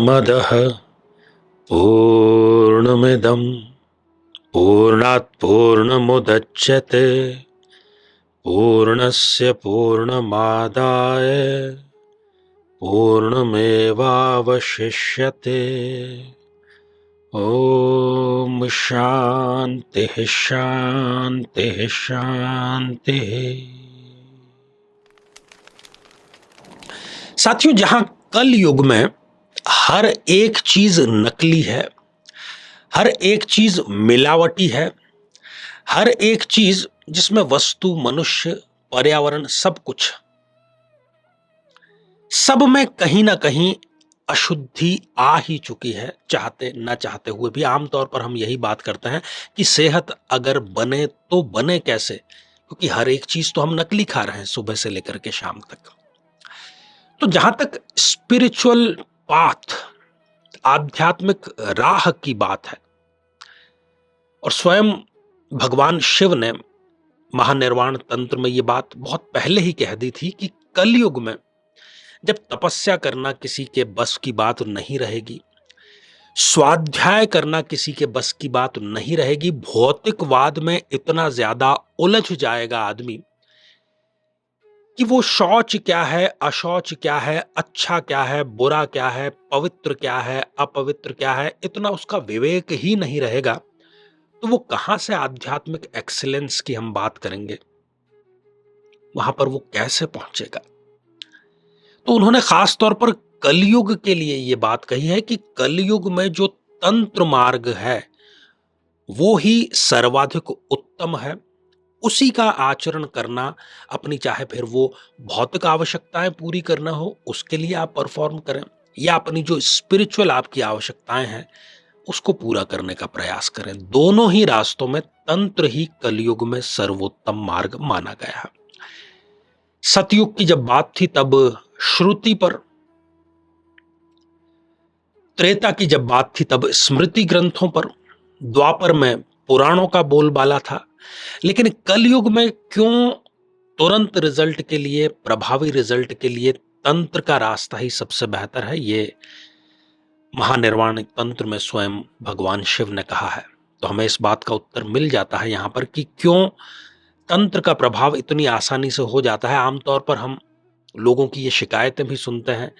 पूर्णमदः पूर्णमिदं पूर्णात् पूर्णमुदच्यते पूर्णस्य पूर्णमादाय पूर्णमेवावशिष्यते। ओम शांतिः शांतिः शांतिः। साथियों, जहां कल युग में हर एक चीज नकली है, हर एक चीज मिलावटी है, हर एक चीज जिसमें वस्तु, मनुष्य, पर्यावरण, सब में कहीं ना कहीं अशुद्धि आ ही चुकी है, चाहते ना चाहते हुए भी। आमतौर पर हम यही बात करते हैं कि सेहत अगर बने तो बने कैसे, क्योंकि हर एक चीज तो हम नकली खा रहे हैं सुबह से लेकर के शाम तक। तो जहां तक स्पिरिचुअल पाथ, आध्यात्मिक राह की बात है, और स्वयं भगवान शिव ने महानिर्वाण तंत्र में ये बात बहुत पहले ही कह दी थी कि कलयुग में जब तपस्या करना किसी के बस की बात नहीं रहेगी, स्वाध्याय करना किसी के बस की बात नहीं रहेगी, भौतिकवाद में इतना ज्यादा उलझ जाएगा आदमी कि वो शौच क्या है, अशौच क्या है, अच्छा क्या है, बुरा क्या है, पवित्र क्या है, अपवित्र क्या है, इतना उसका विवेक ही नहीं रहेगा, तो वो कहां से आध्यात्मिक एक्सीलेंस की हम बात करेंगे, वहां पर वो कैसे पहुंचेगा। तो उन्होंने खास तौर पर कलयुग के लिए यह बात कही है कि कलयुग में जो तंत्र मार्ग है वो ही सर्वाधिक उत्तम है। उसी का आचरण करना, अपनी चाहे फिर वो भौतिक आवश्यकताएं पूरी करना हो उसके लिए आप परफॉर्म करें, या अपनी जो स्पिरिचुअल आपकी आवश्यकताएं हैं उसको पूरा करने का प्रयास करें। दोनों ही रास्तों में तंत्र ही कलयुग में सर्वोत्तम मार्ग माना गया है। सतयुग की जब बात थी तब श्रुति पर, त्रेता की जब बात थी तब स्मृति ग्रंथों पर, द्वापर में पुराणों का बोलबाला था। लेकिन कलयुग में क्यों तुरंत रिजल्ट के लिए, प्रभावी रिजल्ट के लिए तंत्र का रास्ता ही सबसे बेहतर है, ये महानिर्वाण तंत्र में स्वयं भगवान शिव ने कहा है। तो हमें इस बात का उत्तर मिल जाता है यहां पर कि क्यों तंत्र का प्रभाव इतनी आसानी से हो जाता है। आमतौर पर हम लोगों की ये शिकायतें भी सुनते हैं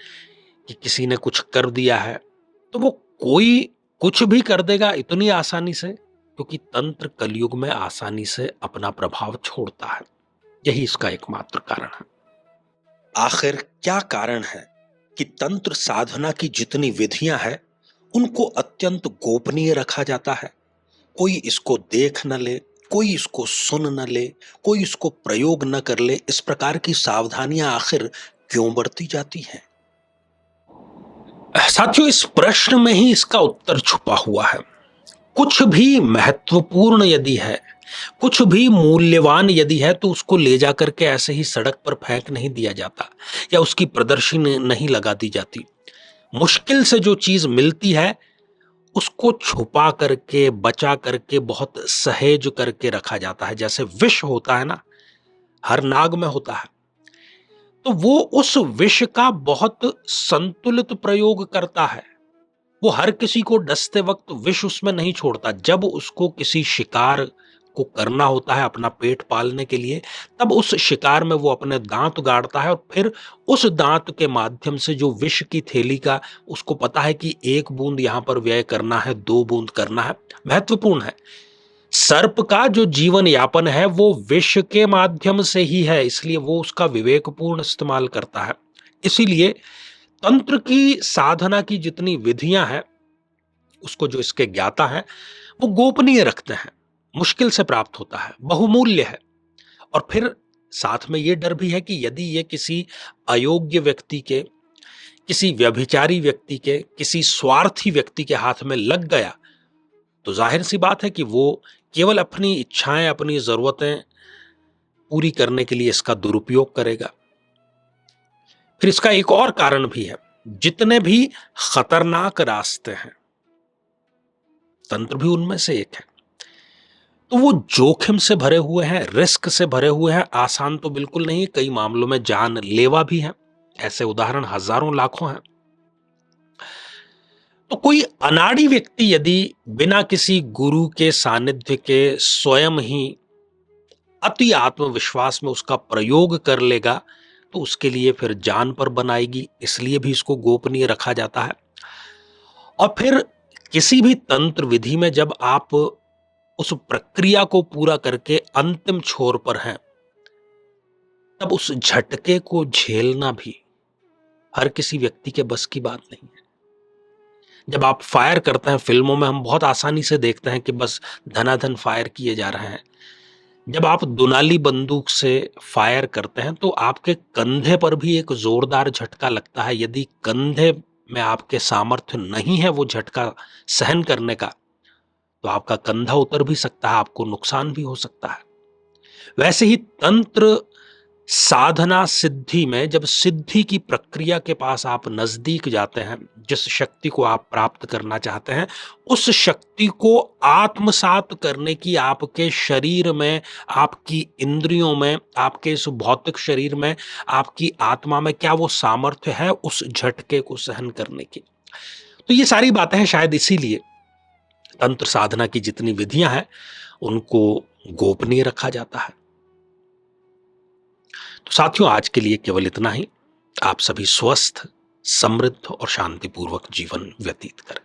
कि किसी ने कुछ कर दिया है तो वो कोई कुछ भी कर देगा इतनी आसानी से, क्योंकि तंत्र कलयुग में आसानी से अपना प्रभाव छोड़ता है। यही इसका एकमात्र कारण है। आखिर क्या कारण है कि तंत्र साधना की जितनी विधियां हैं उनको अत्यंत गोपनीय रखा जाता है? कोई इसको देख न ले, कोई इसको सुन न ले, कोई इसको प्रयोग न कर ले, इस प्रकार की सावधानियां आखिर क्यों बरती जाती हैं? साथियों, इस प्रश्न में ही इसका उत्तर छुपा हुआ है। कुछ भी महत्वपूर्ण यदि है, कुछ भी मूल्यवान यदि है, तो उसको ले जाकर के ऐसे ही सड़क पर फेंक नहीं दिया जाता या उसकी प्रदर्शनी नहीं लगा दी जाती। मुश्किल से जो चीज मिलती है उसको छुपा करके, बचा करके, बहुत सहेज करके रखा जाता है। जैसे विष होता है ना, हर नाग में होता है, तो वो उस विष का बहुत संतुलित प्रयोग करता है। वो हर किसी को डसते वक्त विष उसमें नहीं छोड़ता। जब उसको किसी शिकार को करना होता है अपना पेट पालने के लिए, तब उस शिकार में वो अपने दांत गाड़ता है और फिर उस दांत के माध्यम से जो विष की थैली का, उसको पता है कि 1 बूंद यहां पर व्यय करना है, 2 बूंद करना है, महत्वपूर्ण है। सर्प का जो जीवन यापन है वो विष के माध्यम से ही है, इसलिए वो उसका विवेकपूर्ण इस्तेमाल करता है। इसीलिए तंत्र की साधना की जितनी विधियां हैं उसको जो इसके ज्ञाता है वो गोपनीय रखते हैं, मुश्किल से प्राप्त होता है, बहुमूल्य है। और फिर साथ में ये डर भी है कि यदि ये किसी अयोग्य व्यक्ति के, किसी व्यभिचारी व्यक्ति के, किसी स्वार्थी व्यक्ति के हाथ में लग गया तो जाहिर सी बात है कि वो केवल अपनी इच्छाएं, अपनी जरूरतें पूरी करने के लिए इसका दुरुपयोग करेगा। फिर इसका एक और कारण भी है, जितने भी खतरनाक रास्ते हैं तंत्र भी उनमें से एक है, तो वो जोखिम से भरे हुए हैं, रिस्क से भरे हुए हैं। आसान तो बिल्कुल नहीं, कई मामलों में जानलेवा भी है। ऐसे उदाहरण हजारों लाखों हैं। तो कोई अनाड़ी व्यक्ति यदि बिना किसी गुरु के सानिध्य के स्वयं ही अति आत्मविश्वास में उसका प्रयोग कर लेगा, तो उसके लिए फिर जान पर बनाएगी, इसलिए भी इसको गोपनीय रखा जाता है। और फिर किसी भी तंत्र विधि में जब आप उस प्रक्रिया को पूरा करके अंतिम छोर पर हैं, तब उस झटके को झेलना भी हर किसी व्यक्ति के बस की बात नहीं है। जब आप फायर करते हैं, फिल्मों में हम बहुत आसानी से देखते हैं कि बस धनाधन फायर किए जा रहे हैं। जब आप दुनाली बंदूक से फायर करते हैं तो आपके कंधे पर भी एक जोरदार झटका लगता है। यदि कंधे में आपके सामर्थ्य नहीं है वो झटका सहन करने का, तो आपका कंधा उतर भी सकता है, आपको नुकसान भी हो सकता है। वैसे ही तंत्र साधना सिद्धि में जब सिद्धि की प्रक्रिया के पास आप नजदीक जाते हैं, जिस शक्ति को आप प्राप्त करना चाहते हैं, उस शक्ति को आत्मसात करने की आपके शरीर में, आपकी इंद्रियों में, आपके इस भौतिक शरीर में, आपकी आत्मा में क्या वो सामर्थ्य है उस झटके को सहन करने की। तो ये सारी बातें हैं, शायद इसीलिए तंत्र साधना की जितनी विधियां हैं उनको गोपनीय रखा जाता है। तो साथियों, आज के लिए केवल इतना ही। आप सभी स्वस्थ, समृद्ध और शांतिपूर्वक जीवन व्यतीत करें।